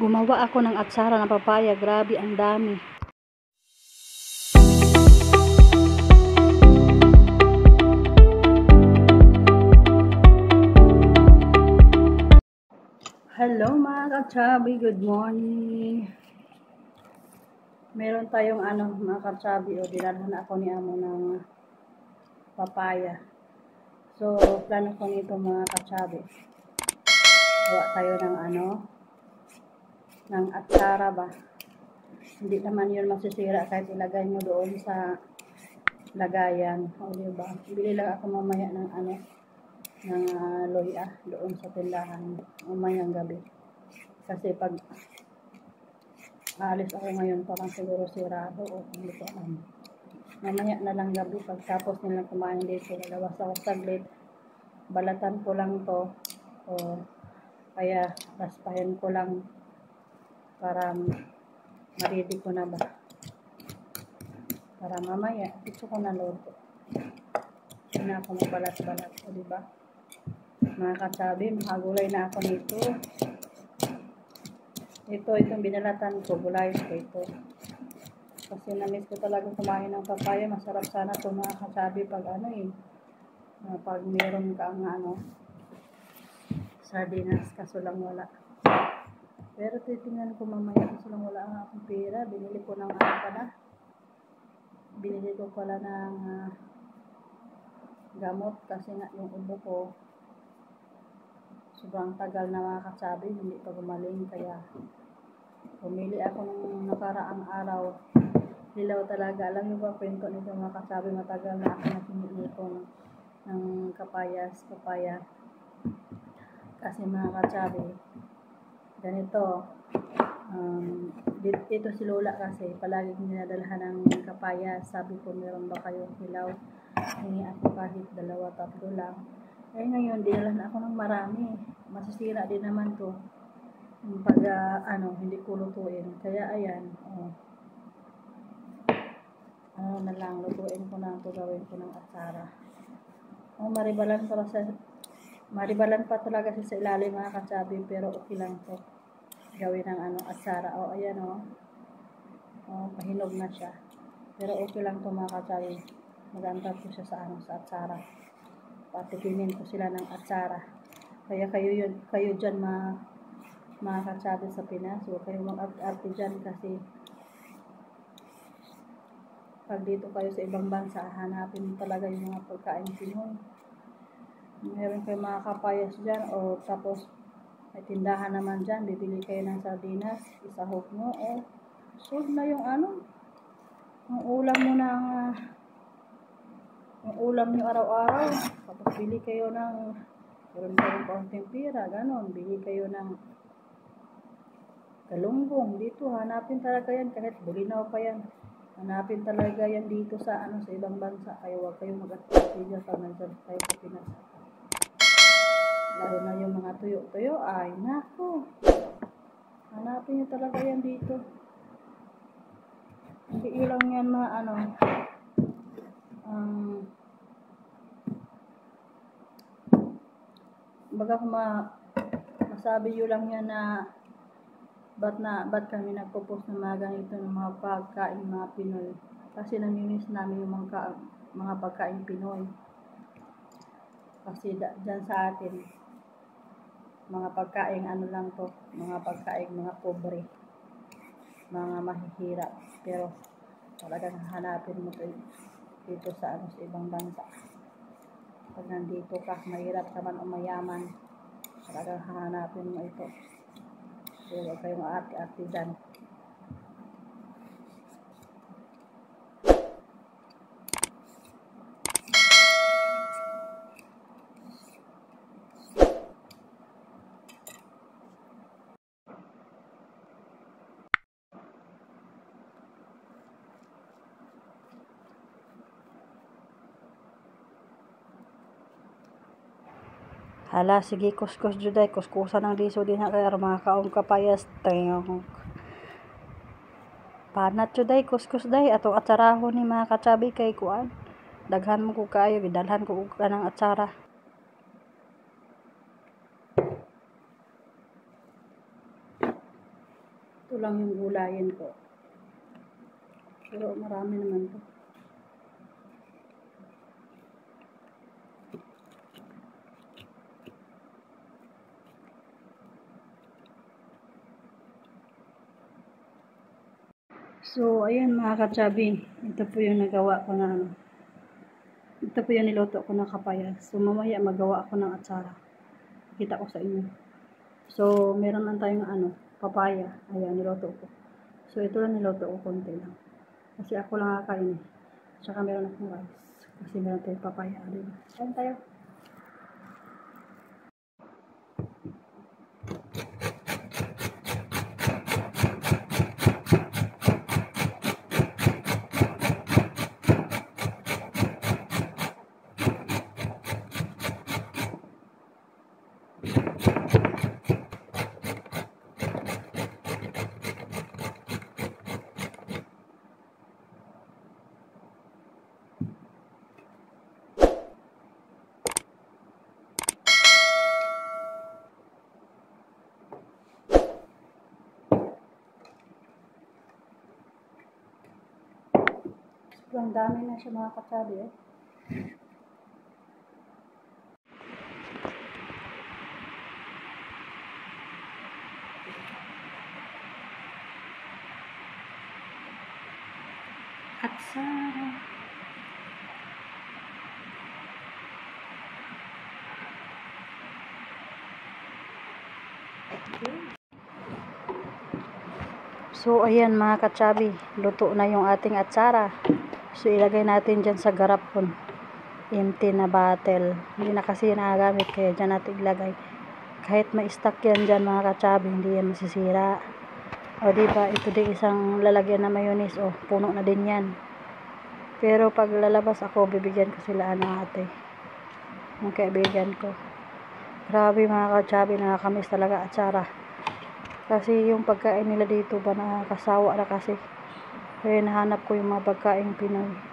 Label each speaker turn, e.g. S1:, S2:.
S1: Gumawa ako ng atsara ng papaya. Grabe, ang dami. Hello mga kachabi, good morning. Meron tayong mga kachabi, dinalhan ako ni amo ng papaya. So, plano ko nito mga kachabi. Gawa tayo ng atsara ba. Hindi naman yun masisira kahit ilagay nyo doon sa lagayan. O diba? Bili lang ako mamaya ng loya doon sa tindahan mamayang gabi. Kasi pag aalis ako ngayon, parang siguro sirado o hindi ko alam. Mamaya na lang gabi, pagtapos nilang kumain dito, lalabas ako saglit, balatan ko lang to, o kaya raspahin ko lang para ma-ready ko na ba, para mamaya dito ko na luto. Hindi na ako magbalat-balat, o diba mga kasabi, makagulay na ako nito. Itong binalatan ko, gulay ko ito. Kasi na-miss ko talaga kumain ng papaya. Masarap sana ito mga kasabi pag pag meron kang sardinas, kaso lang wala. Pero titingnan ko mamaya, kaso lang wala ang akong pera. Binili ko ng binili ko pala ng gamot kasi nga yung ubo ko sobrang tagal na mga kasabi, hindi pa gumaling, kaya pumili ako nung nakaraang araw. Hilaw talaga. Alam niyo ba kwento nito mga kasabi, matagal na ako nakinili ko ng papaya. Kasi mga kasabi, ganito, dito si Lola kasi palagi dinadalhan ng kapaya. Sabi ko, meron ba kayong hilaw? Hingi ako kahit 2-3 lang. Eh ngayon, dinalhan ako ng marami. Masisira din naman to pag hindi ko lutuin. Kaya ayan, na lang, lutuin ko na ito, gawin ko ng atsara. Maribalan pa talaga sa ilalim mga kasabi, pero okay lang to. Gawin ng atsara. Ayan pahinog na siya. Pero okay lang to mga kasabi. Magantag ko siya sa atsara. Patikimin ko sila ng atsara. Kaya kayo dyan mga kasabi sa Pinas, huwag kayo mag-arte dyan kasi pag dito kayo sa ibang bansa, hanapin talaga yung mga pagkain Pinoy. Meron kayo mga kapayas dyan, o tapos may tindahan naman dyan, bibili kayo ng sardinas, isahog mo, sold na yung yung ulam mo yung ulam nyo araw-araw. Tapos bili kayo meron kayong kaunting pira, ganon, bili kayo ng galunggong. Dito, hanapin talaga yan, kahit bulinaw pa yan. Hanapin talaga yan dito sa ibang bansa. Kaya huwag kayong mag-atake dyan pag nandyan kayo sa Pinas. Lalo na yung mga tuyo-tuyo, ay naku, hanapin nyo talaga yan dito. Hindi lang yan baga masabi nyo lang yan na ba't kami nagpo-post ng mga ganito ng mga pagkain mga Pinoy. Kasi namimiss namin yung mga pagkain Pinoy. Kasi dyan sa atin, mga pagkain lang to, mga pagkain mga pobre, mga mahihirap. Pero talagang hanapin mo to dito sa ibang bansa. Pag nandito ka, mahirap ka man o mayaman, talagang hanapin mo ito. Kaya huwag kayong arte-arte dyan. Hala, sige, kuskus juday, kuskusan ng liso din kaya mga kaong kapayas, tayong panat juday, kuskus day, atong atsarahon ni mga kasabi kay kuan. Daghan mo ko kayo, gidalhan ko ng atsara. Ito lang yung gulayin ko. Pero marami naman to. So, ayan mga ka-chubby. Ito po yung nagawa ko na ano. Ito po yung niluto ko na kapaya. So, mamaya magawa ako ng atsara. Kita ko sa inyo. So, meron lang tayong ano, papaya. Ayan, niluto ko. So, ito lang niluto ko, konti lang. Kasi ako lang kakain. Tsaka meron akong rice. Kasi meron tayong papaya. Diba? Kain tayo. Sobrang dami na siya mga ka-chubby. Atsara. So, ayan mga ka-chubby, luto na yung ating atsara. So, ilagay natin dyan sa garapon. Empty na bottle. Hindi na kasi nagagamit, kaya dyan natin ilagay. Kahit may stock yan dyan mga ka-chubby, hindi yan masisira. O diba, ito din isang lalagyan na mayonnaise. O, puno na din yan. Pero pag lalabas ako, bibigyan ko sila ate. Yung kaibigan ko. Grabe mga ka-chubby, nakakamiss talaga atsara. Kasi yung pagkain nila dito ba nakakasawa na kasi. Kaya nahanap ko yung mga pagkain Pinoy.